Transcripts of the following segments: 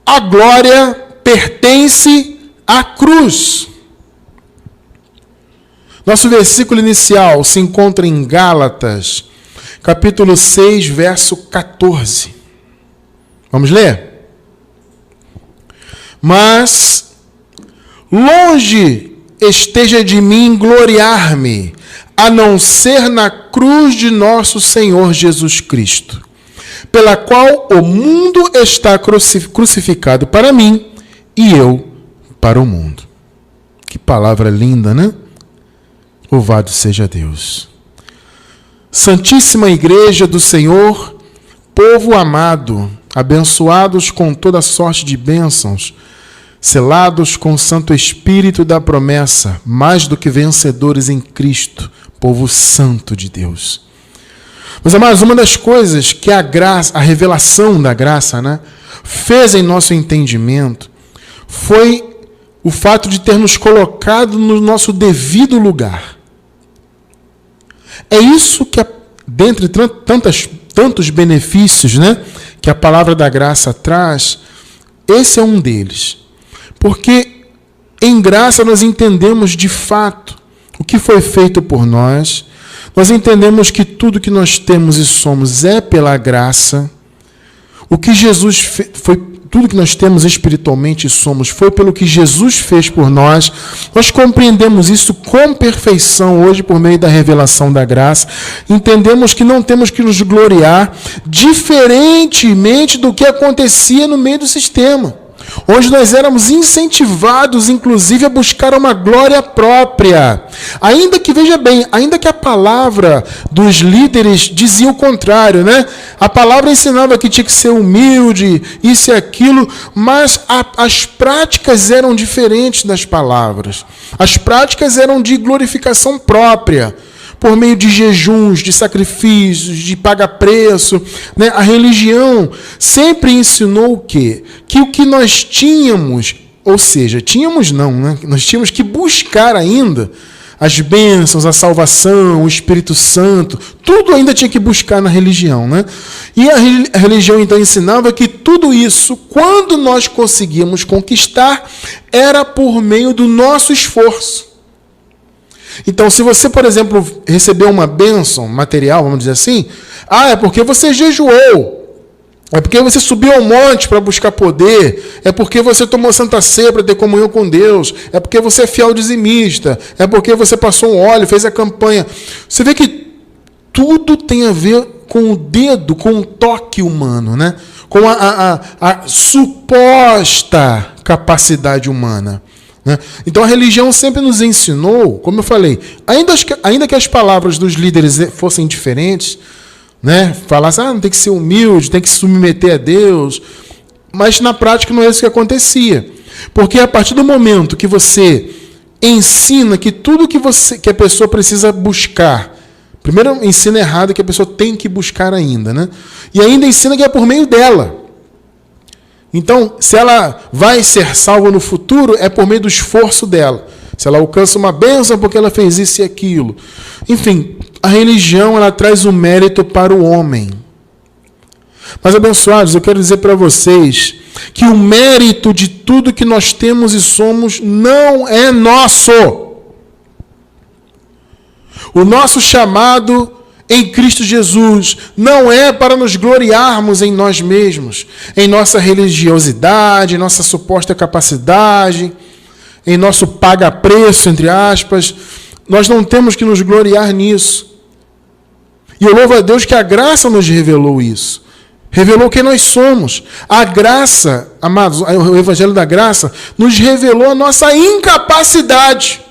a glória pertence à cruz. Nosso versículo inicial se encontra em Gálatas, capítulo 6, verso 14. Vamos ler? Mas longe esteja de mim gloriar-me, a não ser na cruz de nosso Senhor Jesus Cristo, pela qual o mundo está crucificado para mim e eu para o mundo. Que palavra linda, né? Louvado seja Deus. Santíssima Igreja do Senhor, povo amado, abençoados com toda sorte de bênçãos, selados com o Santo Espírito da promessa, mais do que vencedores em Cristo, povo santo de Deus. Meus amados, uma das coisas que a graça, a revelação da graça, né, fez em nosso entendimento foi o fato de ter nos colocado no nosso devido lugar. É isso que, dentre tantos benefícios, né, que a palavra da graça traz, esse é um deles. Porque em graça nós entendemos de fato o que foi feito por nós, nós entendemos que tudo que nós temos e somos é pela graça, o que Jesus foi. Tudo que nós temos espiritualmente e somos foi pelo que Jesus fez por nós. Nós compreendemos isso com perfeição hoje por meio da revelação da graça. Entendemos que não temos que nos gloriar diferentemente do que acontecia no meio do sistema, onde nós éramos incentivados, inclusive, a buscar uma glória própria. Ainda que, veja bem, ainda que a palavra dos líderes dizia o contrário, né? A palavra ensinava que tinha que ser humilde, isso e aquilo, mas as práticas eram diferentes das palavras. As práticas eram de glorificação própria, por meio de jejuns, de sacrifícios, de pagar preço, né? A religião sempre ensinou o quê? Que o que nós tínhamos, ou seja, tínhamos não, né? Nós tínhamos que buscar ainda as bênçãos, a salvação, o Espírito Santo, tudo ainda tinha que buscar na religião, né? E a religião então ensinava que tudo isso, quando nós conseguíamos conquistar, era por meio do nosso esforço. Então, se você, por exemplo, recebeu uma bênção material, vamos dizer assim, é porque você jejuou, é porque você subiu ao monte para buscar poder, é porque você tomou Santa Ceia para ter comunhão com Deus, é porque você é fiel dizimista, é porque você passou um óleo, fez a campanha. Você vê que tudo tem a ver com o dedo, com o toque humano, né? Com a suposta capacidade humana. Então a religião sempre nos ensinou, como eu falei, ainda que as palavras dos líderes fossem diferentes, né? Falassem, não tem que ser humilde, tem que se submeter a Deus, mas na prática não é isso que acontecia. Porque a partir do momento que você ensina que tudo que a pessoa precisa buscar, primeiro ensina errado que a pessoa tem que buscar ainda, né? E ainda ensina que é por meio dela. Então, se ela vai ser salva no futuro, é por meio do esforço dela. Se ela alcança uma bênção porque ela fez isso e aquilo. Enfim, a religião ela traz o mérito para o homem. Mas, abençoados, eu quero dizer para vocês que o mérito de tudo que nós temos e somos não é nosso. O nosso chamado em Cristo Jesus não é para nos gloriarmos em nós mesmos, em nossa religiosidade, em nossa suposta capacidade, em nosso paga-preço, entre aspas. Nós não temos que nos gloriar nisso. E eu louvo a Deus que a graça nos revelou isso. Revelou quem nós somos. A graça, amados, o Evangelho da Graça, nos revelou a nossa incapacidade.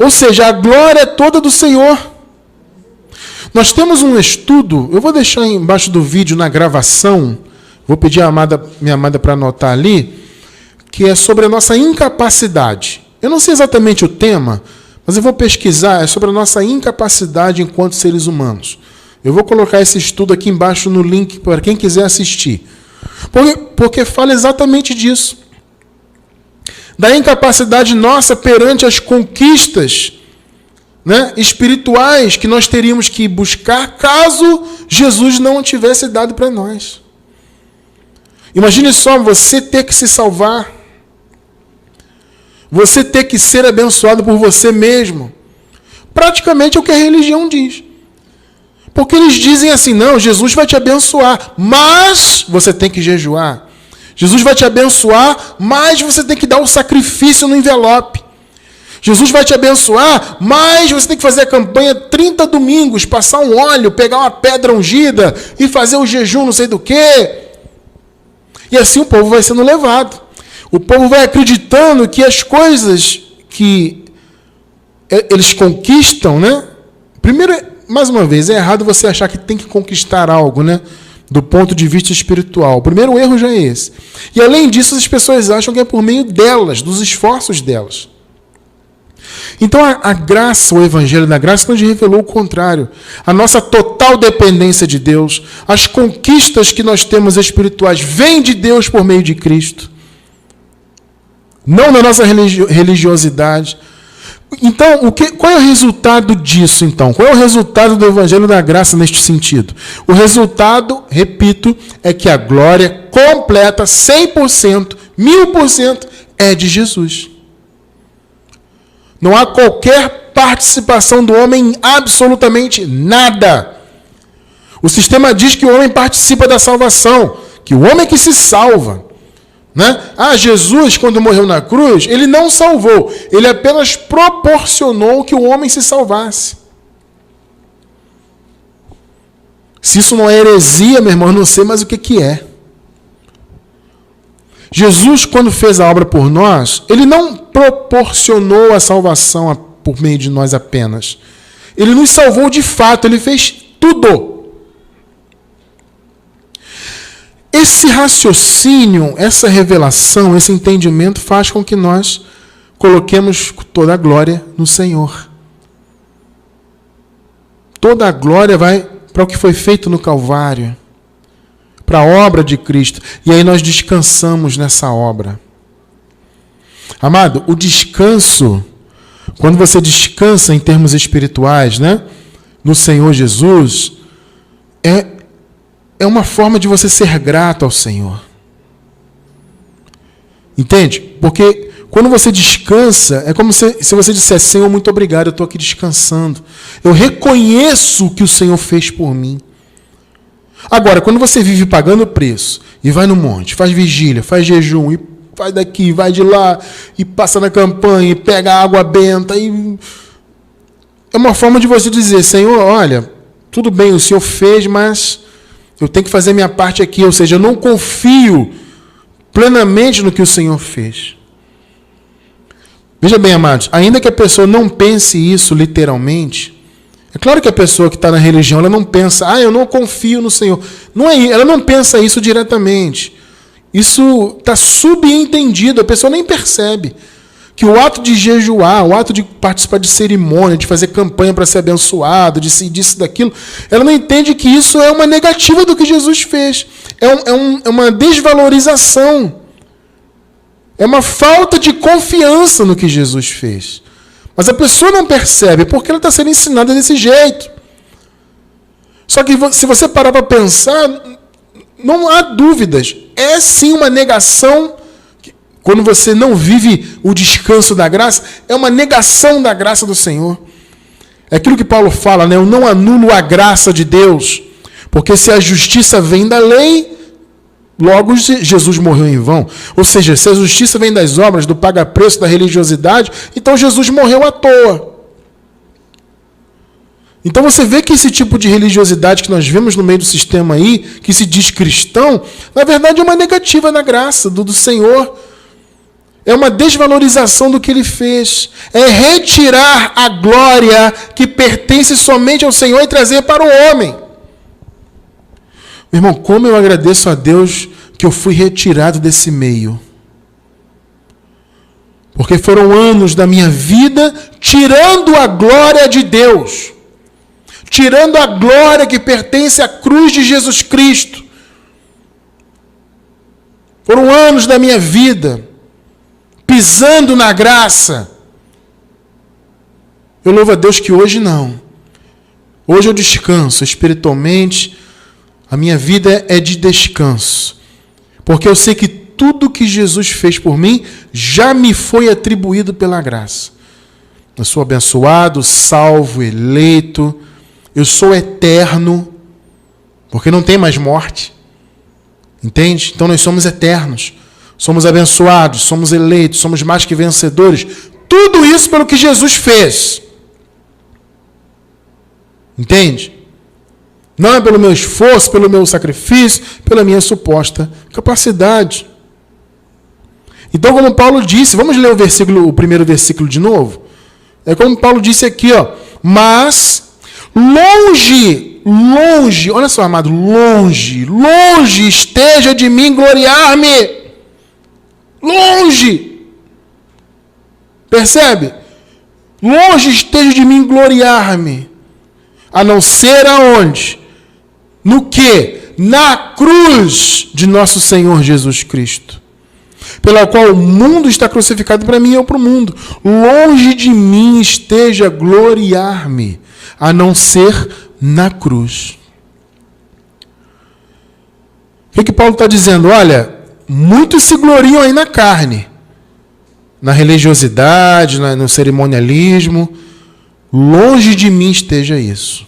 Ou seja, a glória é toda do Senhor. Nós temos um estudo, eu vou deixar embaixo do vídeo na gravação, vou pedir a minha amada para anotar ali, que é sobre a nossa incapacidade. Eu não sei exatamente o tema, mas eu vou pesquisar, é sobre a nossa incapacidade enquanto seres humanos. Eu vou colocar esse estudo aqui embaixo no link para quem quiser assistir. Porque fala exatamente disso. Da incapacidade nossa perante as conquistas né, espirituais que nós teríamos que buscar caso Jesus não tivesse dado para nós. Imagine só você ter que se salvar, você ter que ser abençoado por você mesmo. Praticamente é o que a religião diz. Porque eles dizem assim, não, Jesus vai te abençoar, mas você tem que jejuar. Jesus vai te abençoar, mas você tem que dar o sacrifício no envelope. Jesus vai te abençoar, mas você tem que fazer a campanha 30 domingos, passar um óleo, pegar uma pedra ungida e fazer o jejum não sei do quê. E assim o povo vai sendo levado. O povo vai acreditando que as coisas que eles conquistam, né? Primeiro, mais uma vez, é errado você achar que tem que conquistar algo, né? Do ponto de vista espiritual. O primeiro erro já é esse. E além disso, as pessoas acham que é por meio delas, dos esforços delas. Então a graça, o evangelho da graça, nos revelou o contrário. A nossa total dependência de Deus, as conquistas que nós temos espirituais, vêm de Deus por meio de Cristo. Não da nossa religiosidade. Então, qual é o resultado disso, então? Qual é o resultado do evangelho da graça neste sentido? O resultado, repito, é que a glória completa, 100%, 1000%, é de Jesus. Não há qualquer participação do homem em absolutamente nada. O sistema diz que o homem participa da salvação, que o homem é que se salva. Né? Jesus, quando morreu na cruz, ele não salvou, ele apenas proporcionou que o homem se salvasse. Se isso não é heresia, meu irmão, eu não sei mais o que é. Jesus, quando fez a obra por nós, ele não proporcionou a salvação por meio de nós apenas. Ele nos salvou de fato, ele fez tudo. Esse raciocínio, essa revelação, esse entendimento faz com que nós coloquemos toda a glória no Senhor. Toda a glória vai para o que foi feito no Calvário, para a obra de Cristo. E aí nós descansamos nessa obra. Amado, o descanso, quando você descansa em termos espirituais, né, no Senhor Jesus, é uma forma de você ser grato ao Senhor. Entende? Porque quando você descansa, é como se você dissesse, Senhor, muito obrigado, eu estou aqui descansando. Eu reconheço o que o Senhor fez por mim. Agora, quando você vive pagando preço, e vai no monte, faz vigília, faz jejum, e vai daqui, vai de lá, e passa na campanha, e pega a água benta, é uma forma de você dizer, Senhor, olha, tudo bem, o Senhor fez, mas eu tenho que fazer minha parte aqui, ou seja, eu não confio plenamente no que o Senhor fez. Veja bem, amados, ainda que a pessoa não pense isso literalmente, é claro que a pessoa que está na religião, ela não pensa, eu não confio no Senhor. Não é, ela não pensa isso diretamente. Isso está subentendido, a pessoa nem percebe que o ato de jejuar, o ato de participar de cerimônia, de fazer campanha para ser abençoado, disso, daquilo, ela não entende que isso é uma negativa do que Jesus fez. É uma desvalorização. É uma falta de confiança no que Jesus fez. Mas a pessoa não percebe porque ela está sendo ensinada desse jeito. Só que se você parar para pensar, não há dúvidas. É sim uma negação. Quando você não vive o descanso da graça, é uma negação da graça do Senhor. É aquilo que Paulo fala, né? Eu não anulo a graça de Deus. Porque se a justiça vem da lei, logo Jesus morreu em vão. Ou seja, se a justiça vem das obras, do paga-preço, da religiosidade, então Jesus morreu à toa. Então você vê que esse tipo de religiosidade que nós vemos no meio do sistema aí, que se diz cristão, na verdade é uma negativa da graça do Senhor. É uma desvalorização do que ele fez. É retirar a glória que pertence somente ao Senhor e trazer para o homem. Meu irmão, como eu agradeço a Deus que eu fui retirado desse meio. Porque foram anos da minha vida tirando a glória de Deus. Tirando a glória que pertence à cruz de Jesus Cristo. Foram anos da minha vida pisando na graça. Eu louvo a Deus que hoje não. Hoje eu descanso espiritualmente. A minha vida é de descanso. Porque eu sei que tudo que Jesus fez por mim já me foi atribuído pela graça. Eu sou abençoado, salvo, eleito. Eu sou eterno. Porque não tem mais morte. Entende? Então nós somos eternos. Somos abençoados, somos eleitos, somos mais que vencedores. Tudo isso pelo que Jesus fez. Entende? Não é pelo meu esforço, pelo meu sacrifício, pela minha suposta capacidade. Então, como Paulo disse, vamos ler o primeiro versículo de novo? É como Paulo disse aqui, ó. Mas, longe, olha só, amado, longe esteja de mim gloriar-me. Longe. Percebe? Longe esteja de mim gloriar-me. A não ser aonde? No que? Na cruz de nosso Senhor Jesus Cristo. Pela qual o mundo está crucificado para mim e eu para o mundo. Longe de mim esteja gloriar-me. A não ser na cruz. O que Paulo está dizendo? Olha, muitos se gloriam aí na carne. Na religiosidade, no cerimonialismo. Longe de mim esteja isso.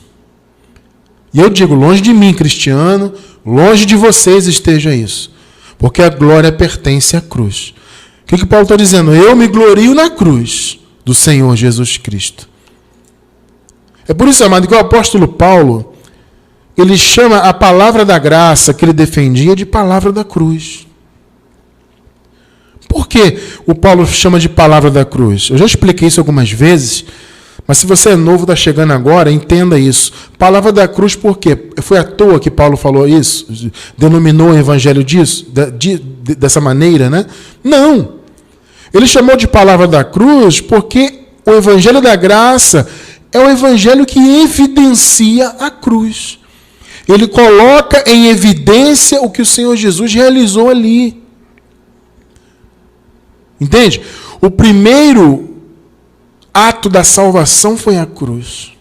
E eu digo, longe de mim, cristiano, longe de vocês esteja isso. Porque a glória pertence à cruz. O que Paulo está dizendo? Eu me glorio na cruz do Senhor Jesus Cristo. É por isso, amado, que o apóstolo Paulo, ele chama a palavra da graça que ele defendia de palavra da cruz. Por que o Paulo chama de palavra da cruz? Eu já expliquei isso algumas vezes, mas se você é novo, está chegando agora, entenda isso. Palavra da cruz por quê? Foi à toa que Paulo falou isso? Denominou o evangelho disso? Dessa maneira, né? Não. Ele chamou de palavra da cruz porque o evangelho da graça é o evangelho que evidencia a cruz. Ele coloca em evidência o que o Senhor Jesus realizou ali. Entende? O primeiro ato da salvação foi a cruz.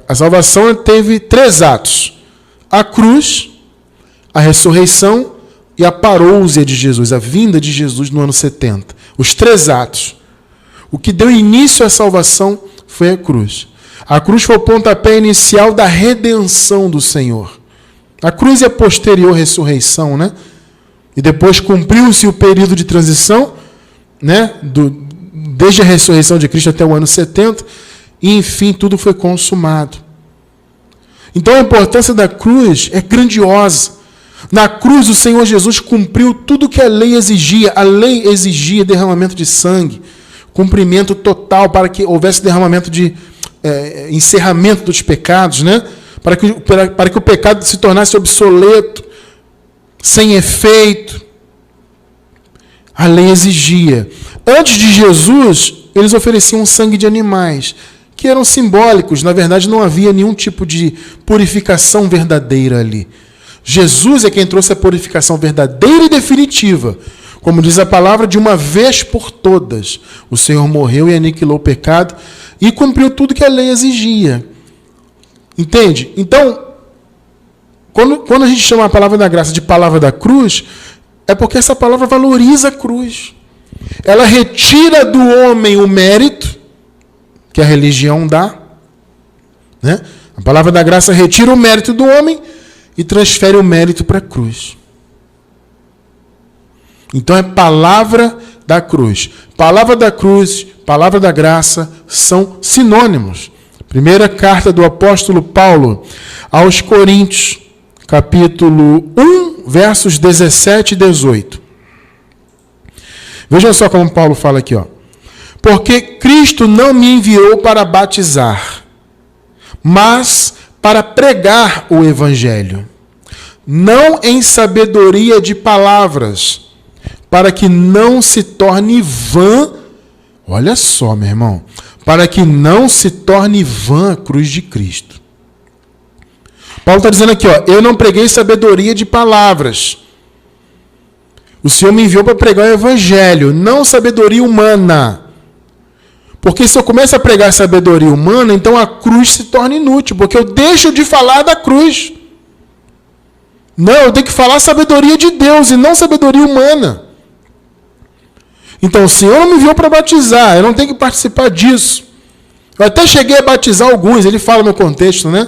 A salvação teve 3 atos. A cruz, a ressurreição e a parousia de Jesus, a vinda de Jesus no ano 70. Os 3 atos. O que deu início à salvação foi a cruz. A cruz foi o pontapé inicial da redenção do Senhor. A cruz é a posterior ressurreição, né? E depois cumpriu-se o período de transição, né? Desde a ressurreição de Cristo até o ano 70, e enfim, tudo foi consumado. Então a importância da cruz é grandiosa. Na cruz o Senhor Jesus cumpriu tudo que a lei exigia. A lei exigia derramamento de sangue, cumprimento total para que houvesse derramamento de encerramento dos pecados, né? Para que o pecado se tornasse obsoleto, sem efeito. A lei exigia. Antes de Jesus, eles ofereciam sangue de animais, que eram simbólicos. Na verdade, não havia nenhum tipo de purificação verdadeira ali. Jesus é quem trouxe a purificação verdadeira e definitiva. Como diz a palavra, de uma vez por todas. O Senhor morreu e aniquilou o pecado e cumpriu tudo que a lei exigia. Entende? Então, quando a gente chama a palavra da graça de palavra da cruz, é porque essa palavra valoriza a cruz. Ela retira do homem o mérito que a religião dá, né? A palavra da graça retira o mérito do homem e transfere o mérito para a cruz. Então é palavra da cruz. Palavra da cruz, palavra da graça são sinônimos. Primeira carta do apóstolo Paulo aos Coríntios, capítulo 1, versos 17 e 18. Vejam só como Paulo fala aqui, ó. Porque Cristo não me enviou para batizar, mas para pregar o evangelho, não em sabedoria de palavras, para que não se torne vã. Olha só, meu irmão, para que não se torne vã a cruz de Cristo. Paulo está dizendo aqui, ó, eu não preguei sabedoria de palavras. O Senhor me enviou para pregar o evangelho, não sabedoria humana. Porque se eu começo a pregar sabedoria humana, então a cruz se torna inútil, porque eu deixo de falar da cruz. Não, eu tenho que falar sabedoria de Deus e não sabedoria humana. Então o Senhor não me enviou para batizar, eu não tenho que participar disso. Eu até cheguei a batizar alguns, ele fala no contexto, né?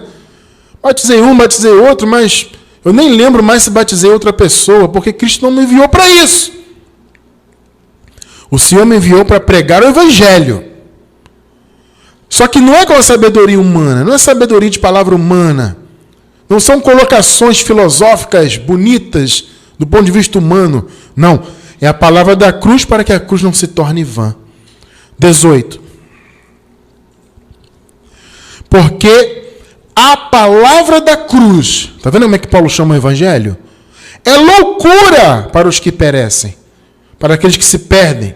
Batizei um, batizei outro, mas eu nem lembro mais se batizei outra pessoa, porque Cristo não me enviou para isso. O Senhor me enviou para pregar o Evangelho. Só que não é com a sabedoria humana, não é sabedoria de palavra humana. Não são colocações filosóficas bonitas do ponto de vista humano. Não, é a palavra da cruz para que a cruz não se torne vã. 18. Porque a palavra da cruz, está vendo como é que Paulo chama o Evangelho? É loucura para os que perecem, para aqueles que se perdem.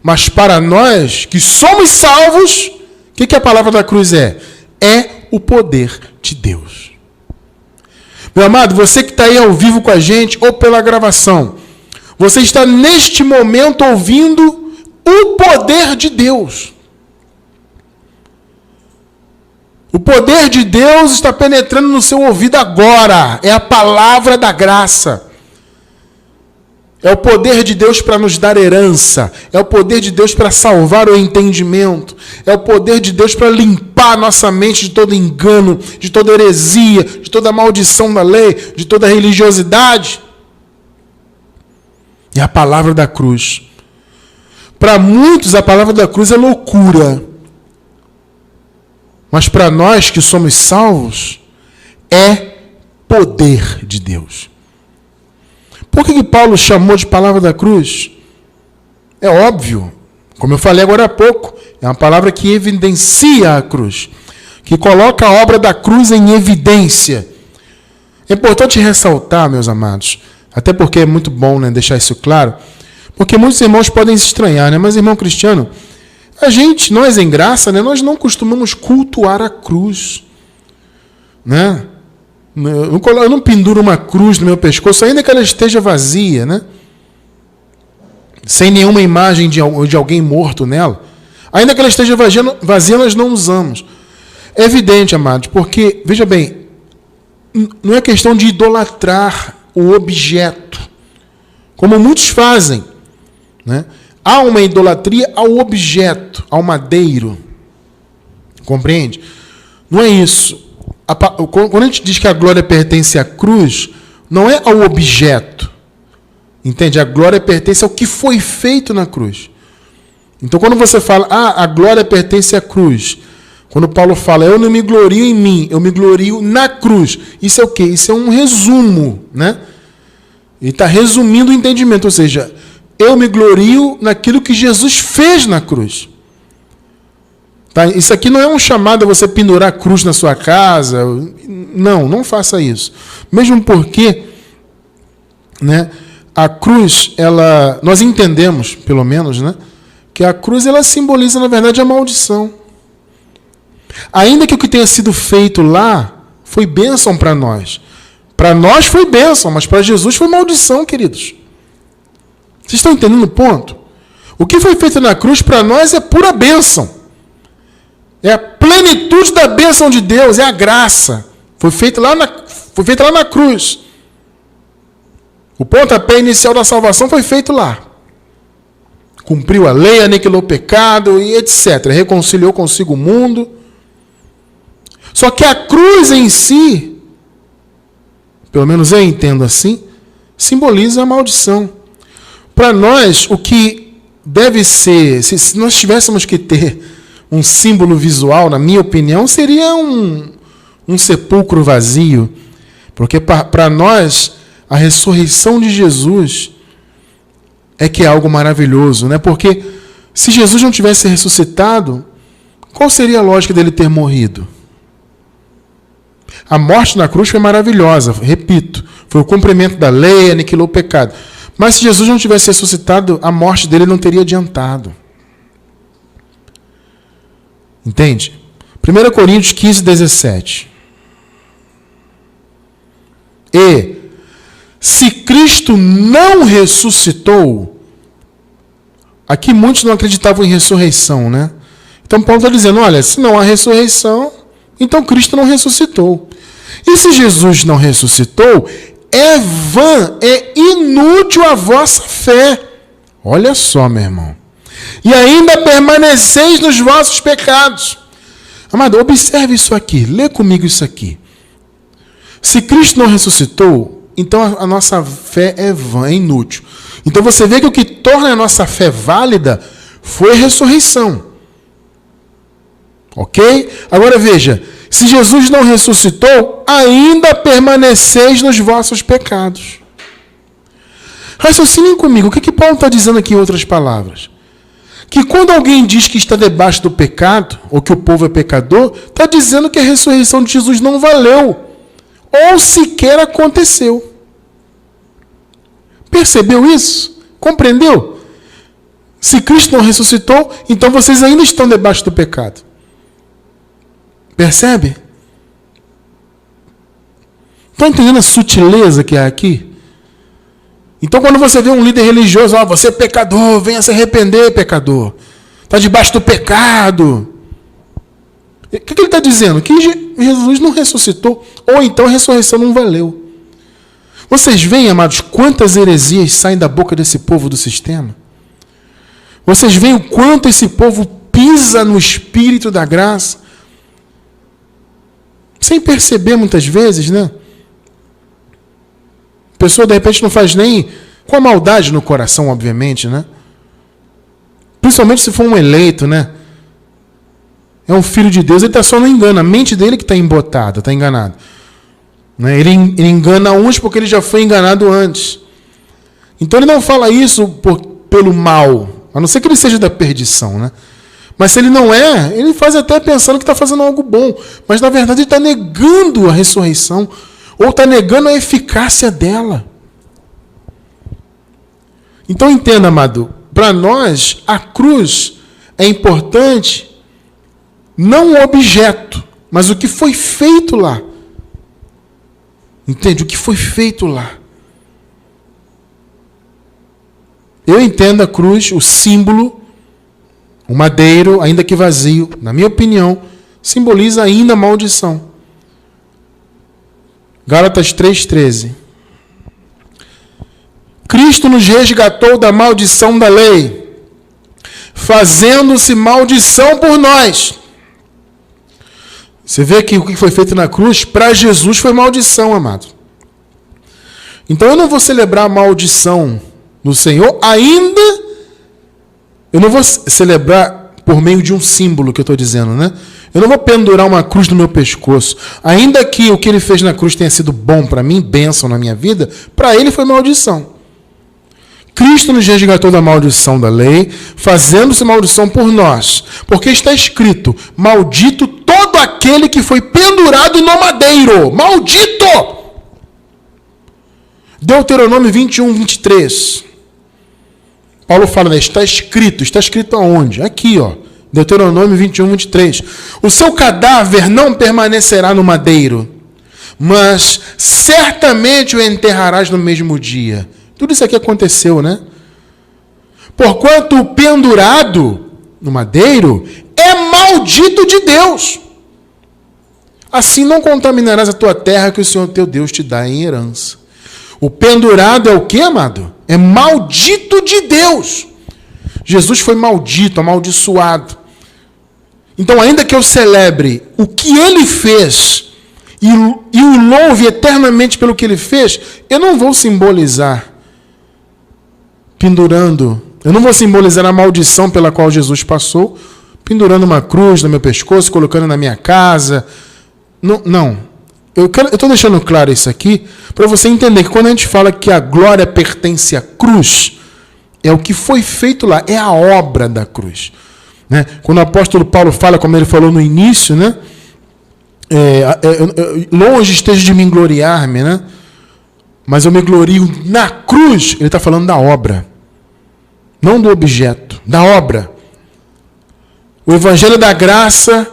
Mas para nós que somos salvos, o que a palavra da cruz é? É o poder de Deus. Meu amado, você que está aí ao vivo com a gente ou pela gravação, você está neste momento ouvindo o poder de Deus. O poder de Deus está penetrando no seu ouvido agora. É a palavra da graça. É o poder de Deus para nos dar herança. É o poder de Deus para salvar o entendimento. É o poder de Deus para limpar nossa mente de todo engano, de toda heresia, de toda maldição da lei, de toda religiosidade. É a palavra da cruz. Para muitos, a palavra da cruz é loucura. Mas para nós que somos salvos, é poder de Deus. Por que Paulo chamou de palavra da cruz? É óbvio, como eu falei agora há pouco, é uma palavra que evidencia a cruz, que coloca a obra da cruz em evidência. É importante ressaltar, meus amados, até porque é muito bom, né, deixar isso claro, porque muitos irmãos podem se estranhar, né? Mas irmão cristiano, nós em graça, né, nós não costumamos cultuar a cruz, né? Eu não penduro uma cruz no meu pescoço, ainda que ela esteja vazia, né? Sem nenhuma imagem de alguém morto nela. Ainda que ela esteja vazia, nós não usamos. É evidente, amados, porque, veja bem, não é questão de idolatrar o objeto, como muitos fazem, né? Há uma idolatria ao objeto, ao madeiro. Compreende? Não é isso. Quando a gente diz que a glória pertence à cruz, não é ao objeto. Entende? A glória pertence ao que foi feito na cruz. Então, quando você fala, a glória pertence à cruz. Quando Paulo fala, eu não me glorio em mim, eu me glorio na cruz. Isso é o quê? Isso é um resumo, né? Ele está resumindo o entendimento. Ou seja, eu me glorio naquilo que Jesus fez na cruz. Tá? Isso aqui não é um chamado a você pendurar a cruz na sua casa. Não faça isso. Mesmo porque, né, a cruz, nós entendemos, pelo menos, né, que a cruz ela simboliza, na verdade, a maldição. Ainda que o que tenha sido feito lá foi bênção para nós. Para nós foi bênção, mas para Jesus foi maldição, queridos. Vocês estão entendendo o ponto? O que foi feito na cruz para nós é pura bênção. É a plenitude da bênção de Deus, é a graça. Foi feita lá na cruz. O pontapé inicial da salvação foi feito lá. Cumpriu a lei, aniquilou o pecado e etc. Reconciliou consigo o mundo. Só que a cruz em si, pelo menos eu entendo assim, simboliza a maldição. Para nós, o que deve ser, se nós tivéssemos que ter um símbolo visual, na minha opinião, seria um sepulcro vazio. Porque para nós, a ressurreição de Jesus é que é algo maravilhoso, né? Porque se Jesus não tivesse ressuscitado, qual seria a lógica dele ter morrido? A morte na cruz foi maravilhosa, repito, foi o cumprimento da lei, aniquilou o pecado. Mas se Jesus não tivesse ressuscitado, a morte dele não teria adiantado. Entende? 1 Coríntios 15, 17. E se Cristo não ressuscitou, aqui muitos não acreditavam em ressurreição, né? Então Paulo está dizendo, olha, se não há ressurreição, então Cristo não ressuscitou. E se Jesus não ressuscitou, é vã, é inútil a vossa fé. Olha só, meu irmão. E ainda permaneceis nos vossos pecados. Amado, observe isso aqui, lê comigo isso aqui. Se Cristo não ressuscitou, então a nossa fé é vã, é inútil. Então você vê que o que torna a nossa fé válida foi a ressurreição. Ok? Agora veja, se Jesus não ressuscitou, ainda permaneceis nos vossos pecados. Raciocinem comigo, o que Paulo está dizendo aqui em outras palavras? Que quando alguém diz que está debaixo do pecado, ou que o povo é pecador, está dizendo que a ressurreição de Jesus não valeu, ou sequer aconteceu. Percebeu isso? Compreendeu? Se Cristo não ressuscitou, então vocês ainda estão debaixo do pecado. Percebe? Estão entendendo a sutileza que há aqui? Então quando você vê um líder religioso, você é pecador, venha se arrepender, pecador. Está debaixo do pecado. O que ele está dizendo? Que Jesus não ressuscitou, ou então a ressurreição não valeu. Vocês veem, amados, quantas heresias saem da boca desse povo do sistema? Vocês veem o quanto esse povo pisa no espírito da graça? Sem perceber muitas vezes, né? A pessoa de repente não faz nem com a maldade no coração, obviamente, né? Principalmente se for um eleito, né? É um filho de Deus, ele está só no engano. A mente dele que está embotada, está enganado. Né? Ele engana uns porque ele já foi enganado antes. Então ele não fala isso pelo mal, a não ser que ele seja da perdição, né? Mas se ele não é, ele faz até pensando que está fazendo algo bom. Mas na verdade ele está negando a ressurreição, ou está negando a eficácia dela. Então entenda, amado, para nós a cruz é importante, não o objeto, mas o que foi feito lá. Entende? O que foi feito lá. Eu entendo a cruz, o símbolo, o madeiro, ainda que vazio, na minha opinião, simboliza ainda a maldição. Gálatas 3,13. Cristo nos resgatou da maldição da lei, fazendo-se maldição por nós. Você vê que o que foi feito na cruz, para Jesus foi maldição, amado. Então eu não vou celebrar a maldição do Senhor, ainda eu não vou celebrar por meio de um símbolo que eu estou dizendo, né? Eu não vou pendurar uma cruz no meu pescoço. Ainda que o que ele fez na cruz tenha sido bom para mim, bênção na minha vida, para ele foi maldição. Cristo nos resgatou da maldição da lei, fazendo-se maldição por nós. Porque está escrito, maldito todo aquele que foi pendurado no madeiro. Maldito! Deuteronômio 21, 23. Paulo fala, né? Está escrito aonde? Aqui, ó. Deuteronômio 21, 23. O seu cadáver não permanecerá no madeiro, mas certamente o enterrarás no mesmo dia. Tudo isso aqui aconteceu, né? Porquanto o pendurado no madeiro é maldito de Deus. Assim não contaminarás a tua terra que o Senhor teu Deus te dá em herança. O pendurado é o quê, amado? É maldito de Deus. Jesus foi maldito, amaldiçoado. Então, ainda que eu celebre o que ele fez e o louve eternamente pelo que ele fez, eu não vou simbolizar pendurando, eu não vou simbolizar a maldição pela qual Jesus passou, pendurando uma cruz no meu pescoço, colocando na minha casa. Não. Eu estou deixando claro isso aqui para você entender que quando a gente fala que a glória pertence à cruz, é o que foi feito lá, é a obra da cruz. Né? Quando o apóstolo Paulo fala, como ele falou no início, né? Longe esteja de mim gloriar-me, né? Mas eu me glorio na cruz. Ele está falando da obra, não do objeto, da obra. O Evangelho da Graça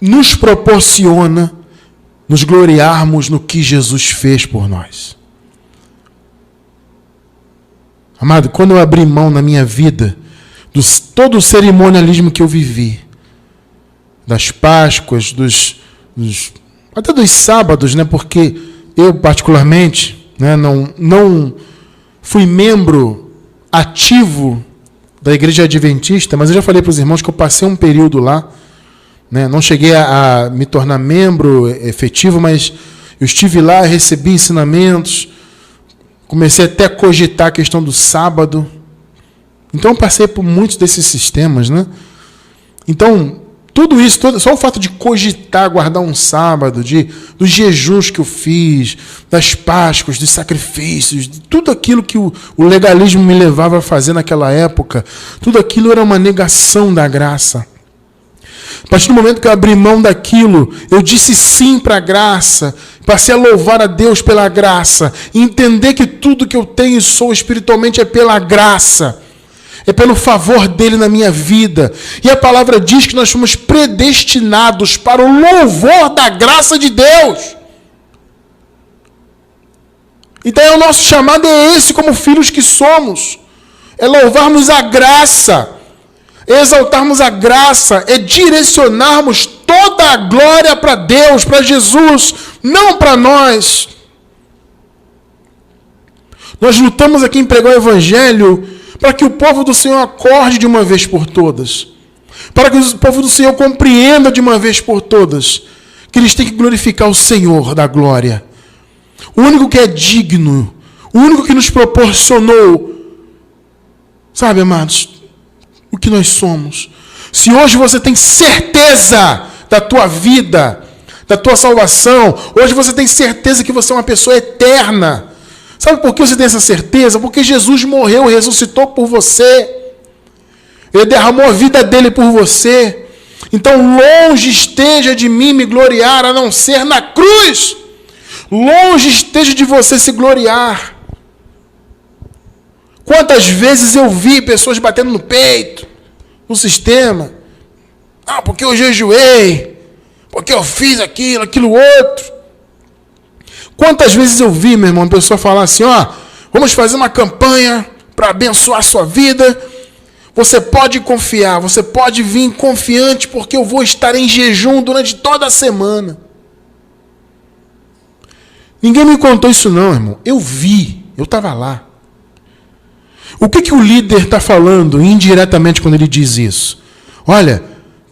nos proporciona nos gloriarmos no que Jesus fez por nós. Amado, quando eu abri mão na minha vida de todo o cerimonialismo que eu vivi, das Páscoas, até dos sábados, né? Porque eu, particularmente, né, não fui membro ativo da Igreja Adventista, mas eu já falei para os irmãos que eu passei um período lá, né? Não cheguei a me tornar membro efetivo, mas eu estive lá, recebi ensinamentos, comecei até a cogitar a questão do sábado. Então eu passei por muitos desses sistemas, né? Então, tudo isso, só o fato de cogitar guardar um sábado, dos jejuns que eu fiz, das Páscoas, dos sacrifícios, de tudo aquilo que o legalismo me levava a fazer naquela época, tudo aquilo era uma negação da graça. A partir do momento que eu abri mão daquilo, eu disse sim para a graça, passei a louvar a Deus pela graça, e entender que tudo que eu tenho e sou espiritualmente é pela graça. É pelo favor dele na minha vida. E a palavra diz que nós fomos predestinados para o louvor da graça de Deus. Então o nosso chamado é esse, como filhos que somos. É louvarmos a graça. É exaltarmos a graça. É direcionarmos toda a glória para Deus, para Jesus, não para nós. Nós lutamos aqui em pregar o Evangelho para que o povo do Senhor acorde de uma vez por todas. Para que o povo do Senhor compreenda de uma vez por todas que eles têm que glorificar o Senhor da glória. O único que é digno, o único que nos proporcionou, sabe, amados, o que nós somos. Se hoje você tem certeza da tua vida, da tua salvação, hoje você tem certeza que você é uma pessoa eterna. Sabe por que você tem essa certeza? Porque Jesus morreu e ressuscitou por você. Ele derramou a vida dele por você. Então, longe esteja de mim me gloriar, a não ser na cruz. Longe esteja de você se gloriar. Quantas vezes eu vi pessoas batendo no peito, no sistema. Ah, porque eu jejuei, porque eu fiz aquilo outro. Quantas vezes eu vi, meu irmão, a pessoa falar assim, vamos fazer uma campanha para abençoar a sua vida. Você pode confiar, você pode vir confiante, porque eu vou estar em jejum durante toda a semana. Ninguém me contou isso não, irmão. Eu vi, eu estava lá. O que o líder está falando indiretamente quando ele diz isso? Olha,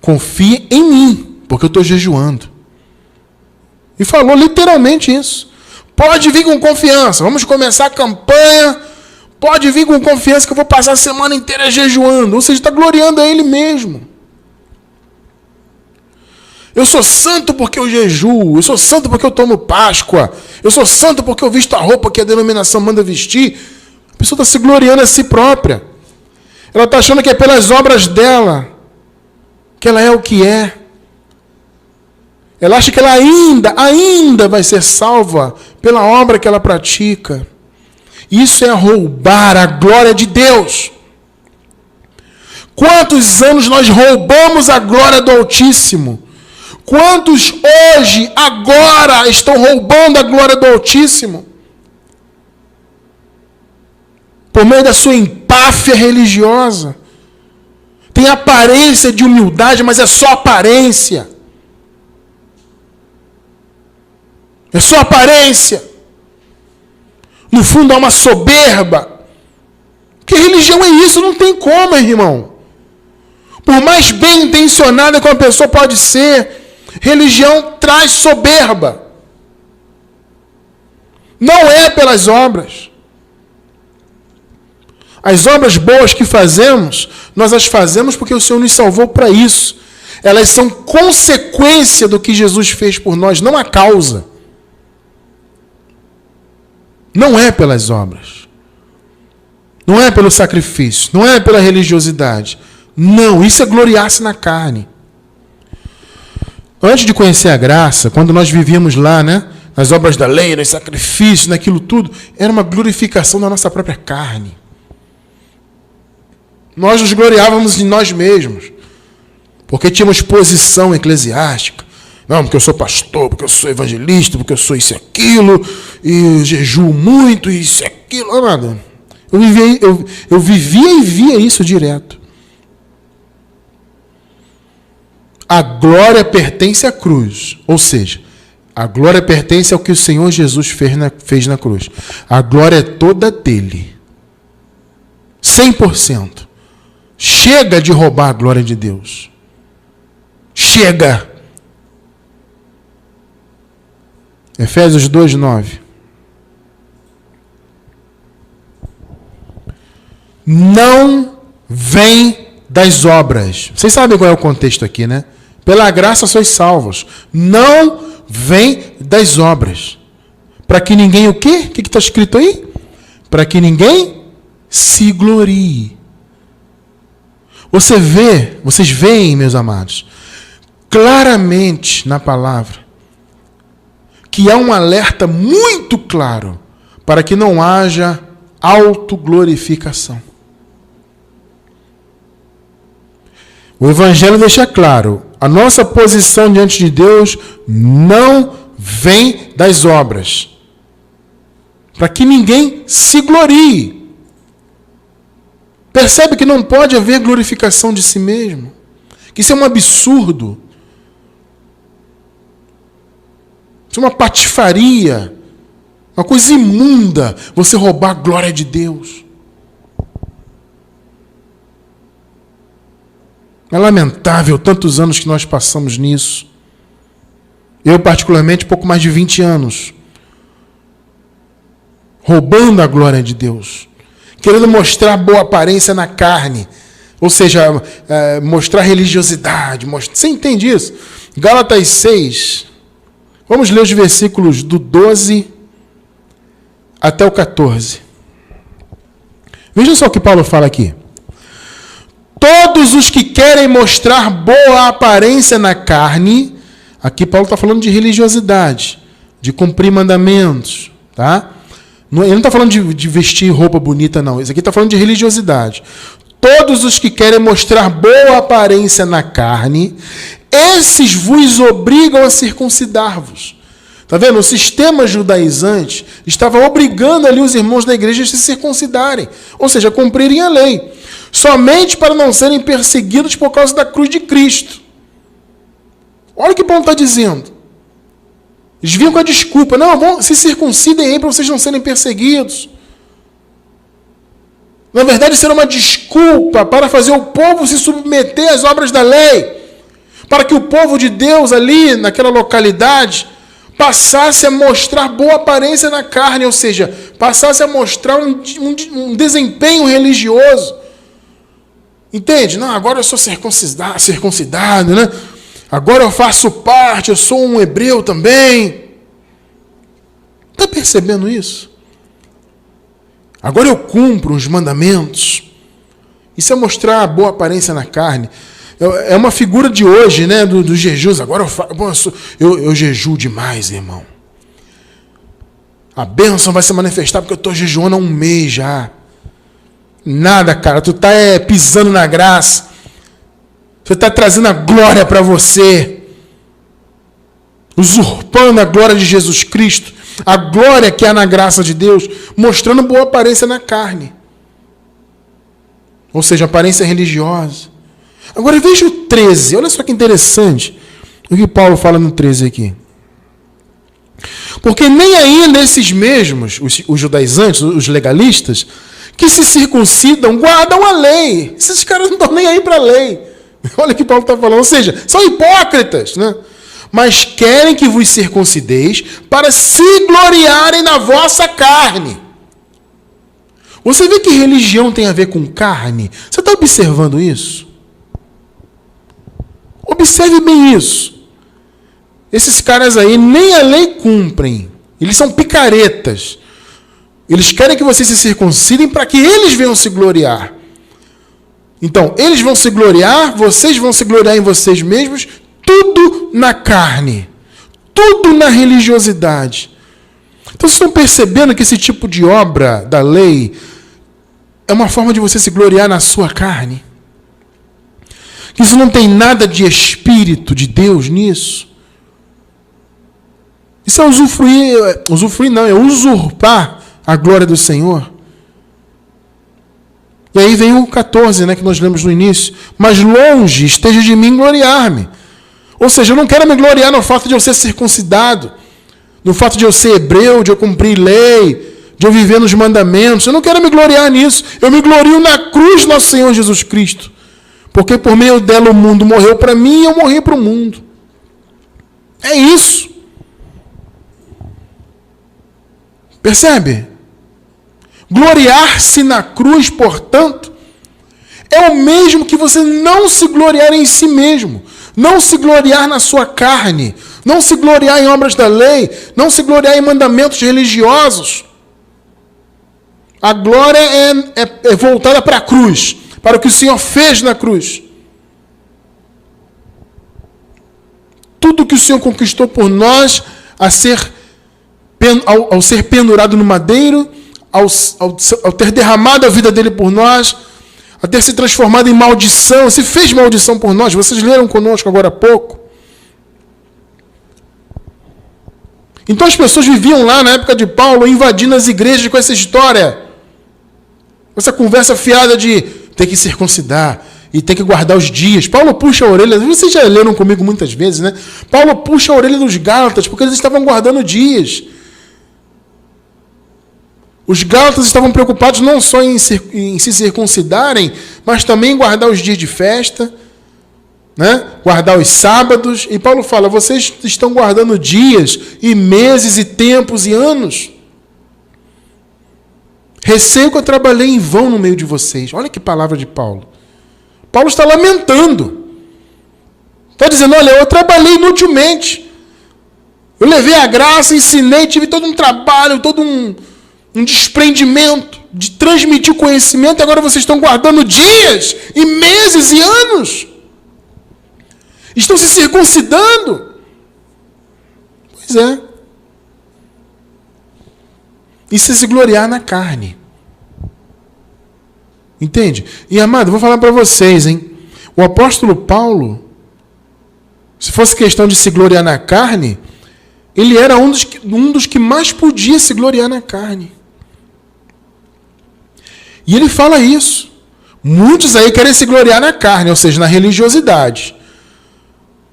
confie em mim, porque eu estou jejuando. E falou literalmente isso. Pode vir com confiança. Vamos começar a campanha. Pode vir com confiança que eu vou passar a semana inteira jejuando. Ou seja, está gloriando a Ele mesmo. Eu sou santo porque eu jejuo. Eu sou santo porque eu tomo Páscoa. Eu sou santo porque eu visto a roupa que a denominação manda vestir. A pessoa está se gloriando a si própria. Ela está achando que é pelas obras dela que ela é o que é. Ela acha que ela ainda vai ser salva pela obra que ela pratica. Isso é roubar a glória de Deus. Quantos anos nós roubamos a glória do Altíssimo? Quantos hoje, agora, estão roubando a glória do Altíssimo? Por meio da sua empáfia religiosa. Tem aparência de humildade, mas é só aparência. É só aparência. No fundo há uma soberba. Que religião é isso? Não tem como, irmão. Por mais bem intencionada que uma pessoa pode ser, religião traz soberba. Não é pelas obras. As obras boas que fazemos, nós as fazemos porque o Senhor nos salvou para isso. Elas são consequência do que Jesus fez por nós, não a causa. Não é pelas obras. Não é pelo sacrifício. Não é pela religiosidade. Não, isso é gloriar-se na carne. Antes de conhecer a graça, quando nós vivíamos lá, né, nas obras da lei, nos sacrifícios, naquilo tudo, era uma glorificação da nossa própria carne. Nós nos gloriávamos em nós mesmos, porque tínhamos posição eclesiástica. Não, porque eu sou pastor, porque eu sou evangelista, porque eu sou isso e aquilo, e jejuo muito, isso e aquilo. Amado, eu vivia e via isso direto. A glória pertence à cruz. Ou seja, a glória pertence ao que o Senhor Jesus fez na cruz. A glória é toda dele. 100%. Chega de roubar a glória de Deus. Chega. Efésios 2:9. Não vem das obras. Vocês sabem qual é o contexto aqui, né? Pela graça sois salvos. Não vem das obras. Para que ninguém o quê? O que está escrito aí? Para que ninguém se glorie. Vocês veem, meus amados, claramente na palavra, que há um alerta muito claro para que não haja autoglorificação. O Evangelho deixa claro, a nossa posição diante de Deus não vem das obras, para que ninguém se glorie. Percebe que não pode haver glorificação de si mesmo, que isso é um absurdo, isso é uma patifaria, uma coisa imunda, você roubar a glória de Deus. É lamentável tantos anos que nós passamos nisso. Eu, particularmente, pouco mais de 20 anos. Roubando a glória de Deus. Querendo mostrar boa aparência na carne. Ou seja, mostrar religiosidade. Você entende isso? Gálatas 6. Vamos ler os versículos do 12 até o 14. Veja só o que Paulo fala aqui. Todos os que querem mostrar boa aparência na carne, aqui Paulo está falando de religiosidade, de cumprir mandamentos, tá? Ele não está falando de vestir roupa bonita, não. Isso aqui está falando de religiosidade. Todos os que querem mostrar boa aparência na carne, esses vos obrigam a circuncidar-vos. Está vendo? O sistema judaizante estava obrigando ali os irmãos da igreja a se circuncidarem, ou seja, a cumprirem a lei. Somente para não serem perseguidos por causa da cruz de Cristo. Olha o que Paulo está dizendo. Eles vinham com a desculpa. Não, se circuncidem aí para vocês não serem perseguidos. Na verdade, isso era uma desculpa para fazer o povo se submeter às obras da lei. Para que o povo de Deus ali, naquela localidade, passasse a mostrar boa aparência na carne. Ou seja, passasse a mostrar um desempenho religioso. Entende? Não, agora eu sou circuncidado, né? Agora eu faço parte, eu sou um hebreu também. Está percebendo isso? Agora eu cumpro os mandamentos. Isso é mostrar boa aparência na carne. É uma figura de hoje, né? Dos jejuns. Agora eu jejuo demais, irmão. A bênção vai se manifestar porque eu estou jejuando há um mês já. Nada, cara. Tu está pisando na graça. Você está trazendo a glória para você. Usurpando a glória de Jesus Cristo. A glória que há na graça de Deus. Mostrando boa aparência na carne. Ou seja, aparência religiosa. Agora veja o 13. Olha só que interessante o que Paulo fala no 13 aqui. Porque nem ainda esses mesmos, os judaizantes, os legalistas, que se circuncidam, guardam a lei. Esses caras não estão nem aí para a lei. Olha o que Paulo está falando. Ou seja, são hipócritas, né? Mas querem que vos circuncideis para se gloriarem na vossa carne. Você vê que religião tem a ver com carne? Você está observando isso? Observe bem isso. Esses caras aí nem a lei cumprem. Eles são picaretas. Eles querem que vocês se circuncidem para que eles venham se gloriar. Então, eles vão se gloriar, vocês vão se gloriar em vocês mesmos, tudo na carne, tudo na religiosidade. Então, vocês estão percebendo que esse tipo de obra da lei é uma forma de você se gloriar na sua carne? Que isso não tem nada de espírito de Deus nisso? Isso é usufruir não, é usurpar a glória do Senhor. E aí vem o 14, né, que nós lemos no início. Mas longe esteja de mim gloriar-me, Ou seja, eu não quero me gloriar no fato de eu ser circuncidado, no fato de eu ser hebreu, de eu cumprir lei, de eu viver nos mandamentos. Eu não quero me gloriar nisso. Eu me glorio na cruz do nosso Senhor Jesus Cristo. Porque por meio dela o mundo morreu para mim e eu morri para o mundo. É isso. Percebe? Gloriar-se na cruz, portanto, é o mesmo que você não se gloriar em si mesmo. Não se gloriar na sua carne. Não se gloriar em obras da lei. Não se gloriar em mandamentos religiosos. A glória é voltada para a cruz, para o que o Senhor fez na cruz. Tudo que o Senhor conquistou por nós, ao ser pendurado no madeiro, ao ter derramado a vida dele por nós, a ter se transformado em maldição, se fez maldição por nós. Vocês leram conosco agora há pouco. Então as pessoas viviam lá na época de Paulo, invadindo as igrejas com essa história. Essa conversa fiada de ter que circuncidar e ter que guardar os dias. Paulo puxa a orelha, vocês já leram comigo muitas vezes, né? Paulo puxa a orelha dos Gálatas, porque eles estavam guardando dias. Os Gálatas estavam preocupados não só em se circuncidarem, mas também em guardar os dias de festa, né? Guardar os sábados. E Paulo fala, vocês estão guardando dias e meses e tempos e anos. Receio que eu trabalhei em vão no meio de vocês. Olha que palavra de Paulo. Paulo está lamentando. Está dizendo, olha, eu trabalhei inutilmente. Eu levei a graça, ensinei, tive todo um trabalho, todo um desprendimento de transmitir conhecimento, e agora vocês estão guardando dias e meses e anos. Estão se circuncidando. Pois é. Isso é se gloriar na carne. Entende? E, amado, vou falar para vocês, hein? O apóstolo Paulo, se fosse questão de se gloriar na carne, ele era um dos que mais podia se gloriar na carne. E ele fala isso. Muitos aí querem se gloriar na carne, ou seja, na religiosidade.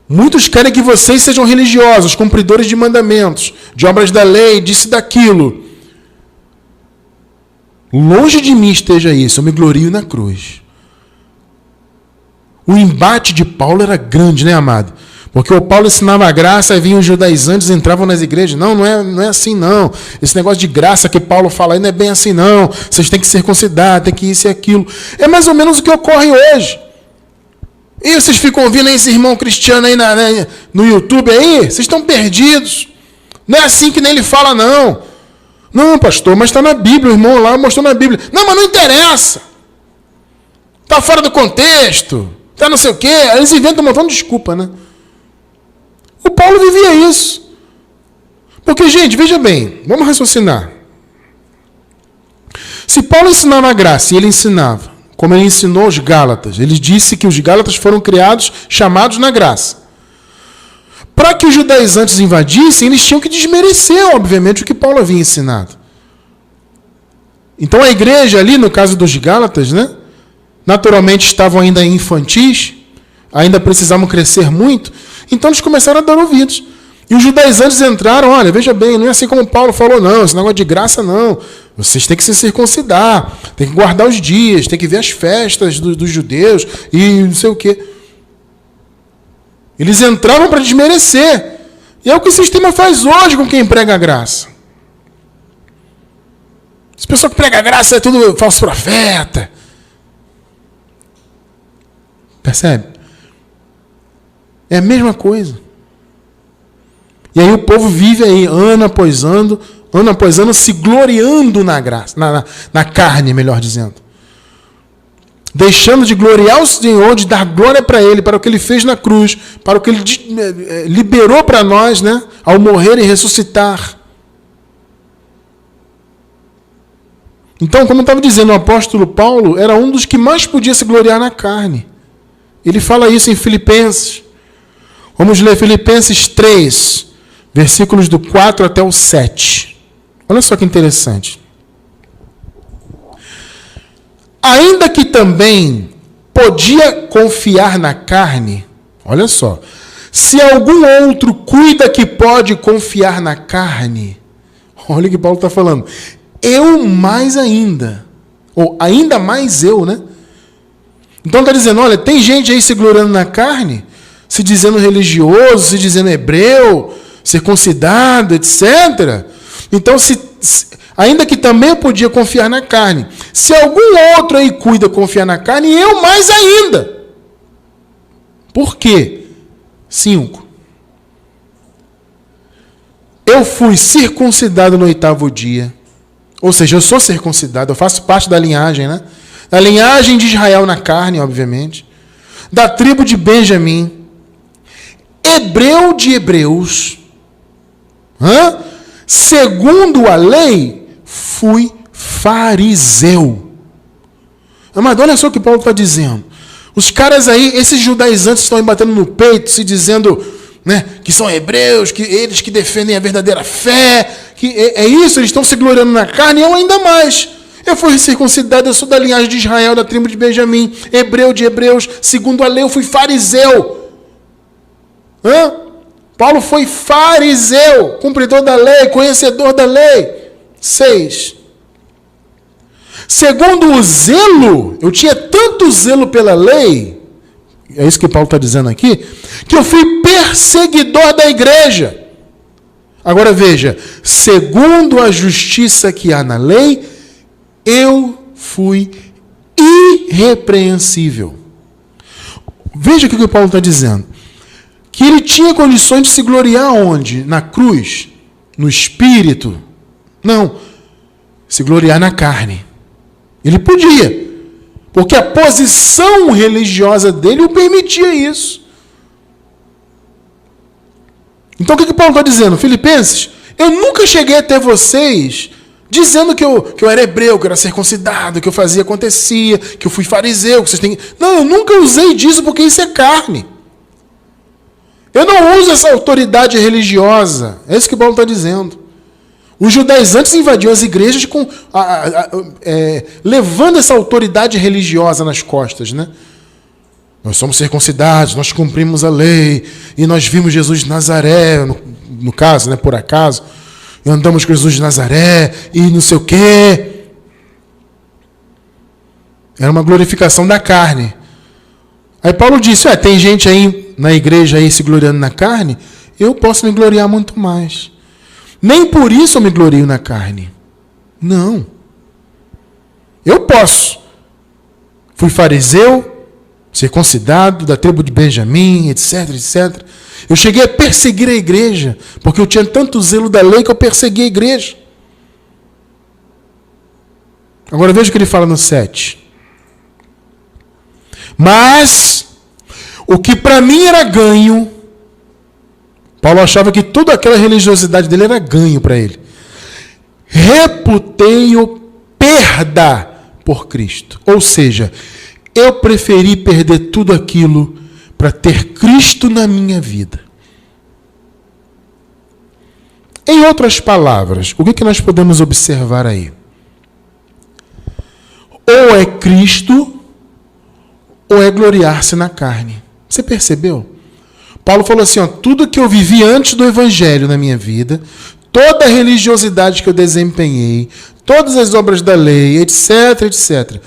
Muitos querem que vocês sejam religiosos, cumpridores de mandamentos, de obras da lei, disso e daquilo. Longe de mim esteja isso, eu me glorio na cruz. O embate de Paulo era grande, né, amado? Porque o Paulo ensinava a graça, e vinham os judaizantes, entravam nas igrejas. Não é assim, não. Esse negócio de graça que Paulo fala aí não é bem assim, não. Vocês têm que circuncidar, tem que isso e aquilo. É mais ou menos o que ocorre hoje. E vocês ficam ouvindo esse irmão cristiano aí no YouTube aí? Vocês estão perdidos. Não é assim que nem ele fala, não. Não, pastor, mas está na Bíblia, o irmão lá mostrou na Bíblia. Não, mas não interessa. Está fora do contexto. Está não sei o quê. Eles inventam um montão de desculpa, né? O Paulo vivia isso. Porque, gente, veja bem, vamos raciocinar. Se Paulo ensinava a graça, e ele ensinava, como ele ensinou os Gálatas, ele disse que os Gálatas foram criados, chamados na graça. Para que os judaizantes invadissem, eles tinham que desmerecer, obviamente, o que Paulo havia ensinado. Então a igreja ali, no caso dos Gálatas, né, naturalmente estavam ainda infantis, ainda precisavam crescer muito, então eles começaram a dar ouvidos. E os judaizantes entraram, olha, veja bem, não é assim como Paulo falou, não, esse negócio de graça não. Vocês têm que se circuncidar, têm que guardar os dias, têm que ver as festas dos judeus e não sei o quê. Eles entravam para desmerecer. E é o que o sistema faz hoje com quem prega a graça. Esse pessoal que prega a graça é tudo falso profeta. Percebe? É a mesma coisa. E aí o povo vive aí, ano após ano, se gloriando na graça, na carne, melhor dizendo. Deixando de gloriar o Senhor, de dar glória para Ele, para o que Ele fez na cruz, para o que Ele liberou para nós, né, ao morrer e ressuscitar. Então, como eu estava dizendo, o apóstolo Paulo era um dos que mais podia se gloriar na carne. Ele fala isso em Filipenses. Vamos ler Filipenses 3, versículos do 4 até o 7. Olha só que interessante. Ainda que também podia confiar na carne, olha só, Se algum outro cuida que pode confiar na carne, olha o que Paulo está falando, eu mais ainda, ou ainda mais eu, né? Então está dizendo, olha, tem gente aí se gloriando na carne, se dizendo religioso, se dizendo hebreu, circuncidado, etc. Então, ainda que também eu podia confiar na carne, se algum outro aí cuida confiar na carne, eu mais ainda. Por quê? 5. Eu fui circuncidado no 8º dia. Ou seja, eu sou circuncidado, eu faço parte da linhagem, né? Da linhagem de Israel na carne, obviamente. Da tribo de Benjamim. Hebreu de hebreus. Segundo a lei, fui fariseu. Mas olha só o que Paulo está dizendo. Os caras aí, esses judaizantes estão aí batendo no peito, se dizendo, né, que são hebreus, que eles que defendem a verdadeira fé, que é isso, eles estão se gloriando na carne, e eu ainda mais. Eu fui circuncidado, eu sou da linhagem de Israel, da tribo de Benjamim, hebreu de hebreus, segundo a lei eu fui fariseu. Paulo foi fariseu, cumpridor da lei, conhecedor da lei. 6. Segundo o zelo, eu tinha tanto zelo pela lei, é isso que Paulo está dizendo aqui, que eu fui perseguidor da igreja. Agora veja, segundo a justiça que há na lei, eu fui irrepreensível. Veja o que o Paulo está dizendo. Que ele tinha condições de se gloriar onde? Na cruz? No espírito? Não. Se gloriar na carne. Ele podia. Porque a posição religiosa dele o permitia isso. Então o que Paulo está dizendo? Filipenses, eu nunca cheguei até vocês dizendo que eu era hebreu, que eu era circuncidado, que eu fazia, acontecia, que eu fui fariseu, que vocês têm... Não, eu nunca usei disso porque isso é carne. Eu não uso essa autoridade religiosa. É isso que Paulo está dizendo. Os judaizantes invadiam as igrejas levando essa autoridade religiosa nas costas, né? Nós somos circuncidados, nós cumprimos a lei, e nós vimos Jesus de Nazaré, no caso, né, por acaso, e andamos com Jesus de Nazaré, e não sei o quê. Era uma glorificação da carne. Aí Paulo disse, tem gente aí na igreja aí se gloriando na carne, eu posso me gloriar muito mais. Nem por isso eu me glorio na carne. Não. Eu posso. Fui fariseu, circuncidado, da tribo de Benjamim, etc, etc. Eu cheguei a perseguir a igreja, porque eu tinha tanto zelo da lei que eu persegui a igreja. Agora veja o que ele fala no 7. Mas, o que para mim era ganho, Paulo achava que toda aquela religiosidade dele era ganho para ele. Reputei-o perda por Cristo. Ou seja, eu preferi perder tudo aquilo para ter Cristo na minha vida. Em outras palavras, o que nós podemos observar aí? Ou é Cristo, ou é gloriar-se na carne. Você percebeu? Paulo falou assim, tudo que eu vivi antes do evangelho na minha vida, toda a religiosidade que eu desempenhei, todas as obras da lei, etc, etc.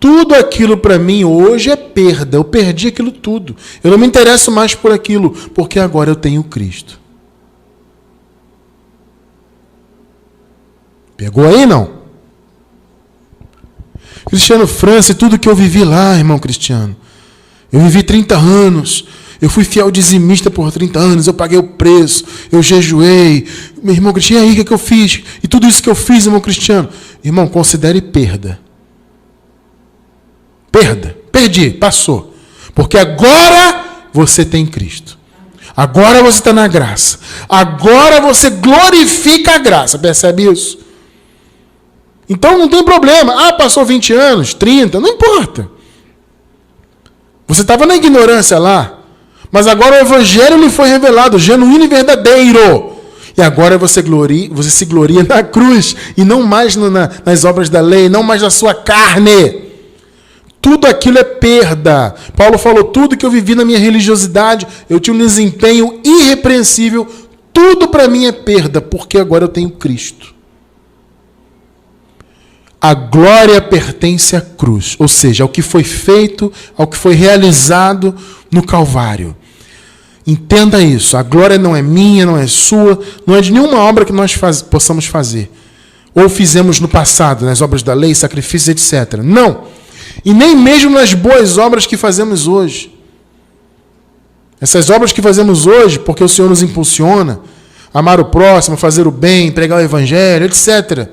Tudo aquilo para mim hoje é perda. Eu perdi aquilo tudo. Eu não me interesso mais por aquilo, porque agora eu tenho Cristo. Pegou aí, não? Cristiano França, tudo que eu vivi lá, irmão Cristiano. Eu vivi 30 anos. Eu fui fiel dizimista por 30 anos. Eu paguei o preço. Eu jejuei. Meu irmão Cristiano, e aí o que eu fiz? E tudo isso que eu fiz, irmão Cristiano. Irmão, considere perda. Perda. Perdi. Passou. Porque agora você tem Cristo. Agora você está na graça. Agora você glorifica a graça. Percebe isso? Então não tem problema. Passou 20 anos, 30, não importa. Você estava na ignorância lá. Mas agora o evangelho lhe foi revelado, genuíno e verdadeiro. E agora você se gloria na cruz. E não mais nas obras da lei, não mais na sua carne. tudo aquilo é perda. Paulo falou, tudo que eu vivi na minha religiosidade, eu tinha um desempenho irrepreensível, tudo para mim é perda, porque agora eu tenho Cristo. A glória pertence à cruz, ou seja, ao que foi feito, ao que foi realizado no Calvário. Entenda isso, a glória não é minha, não é sua, não é de nenhuma obra que nós possamos fazer. Ou fizemos no passado, nas obras da lei, sacrifícios, etc. Não. E nem mesmo nas boas obras que fazemos hoje. Essas obras que fazemos hoje, porque o Senhor nos impulsiona, amar o próximo, fazer o bem, pregar o evangelho, etc.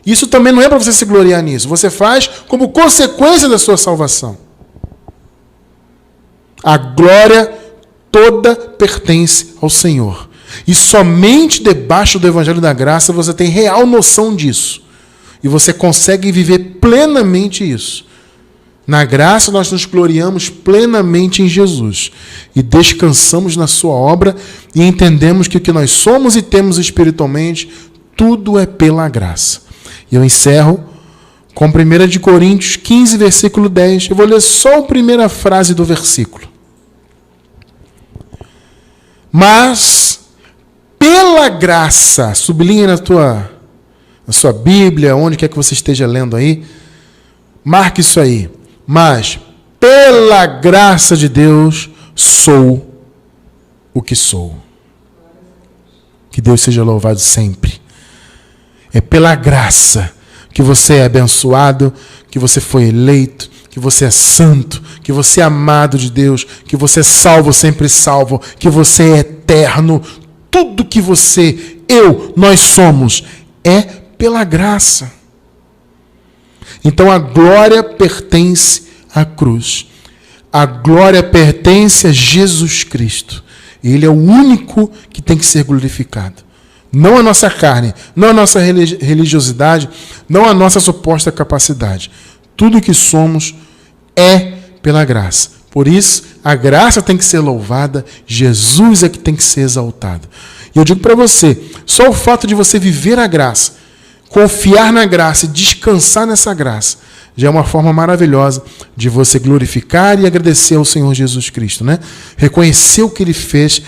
Isso também não é para você se gloriar nisso. Você faz como consequência da sua salvação. A glória toda pertence ao Senhor. E somente debaixo do Evangelho da Graça você tem real noção disso. E você consegue viver plenamente isso. Na graça nós nos gloriamos plenamente em Jesus. E descansamos na sua obra e entendemos que o que nós somos e temos espiritualmente, tudo é pela graça. E eu encerro com 1 Coríntios 15, versículo 10. Eu vou ler só a primeira frase do versículo. Mas, pela graça, sublinha na sua Bíblia, onde quer que você esteja lendo aí, marque isso aí. Mas, pela graça de Deus, sou o que sou. Que Deus seja louvado sempre. É pela graça que você é abençoado, que você foi eleito, que você é santo, que você é amado de Deus, que você é salvo, sempre salvo, que você é eterno. Tudo que você, nós somos, é pela graça. Então a glória pertence à cruz. A glória pertence a Jesus Cristo. Ele é o único que tem que ser glorificado. Não a nossa carne, não a nossa religiosidade, não a nossa suposta capacidade. Tudo que somos é pela graça. Por isso, a graça tem que ser louvada, Jesus é que tem que ser exaltado. E eu digo para você, só o fato de você viver a graça, confiar na graça e descansar nessa graça, já é uma forma maravilhosa de você glorificar e agradecer ao Senhor Jesus Cristo, né? Reconhecer o que Ele fez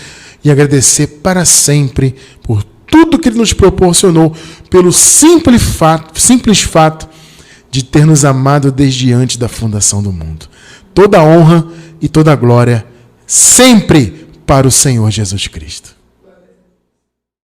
e agradecer para sempre por tudo que Ele nos proporcionou, pelo simples fato de ter nos amado desde antes da fundação do mundo. Toda a honra e toda a glória sempre para o Senhor Jesus Cristo.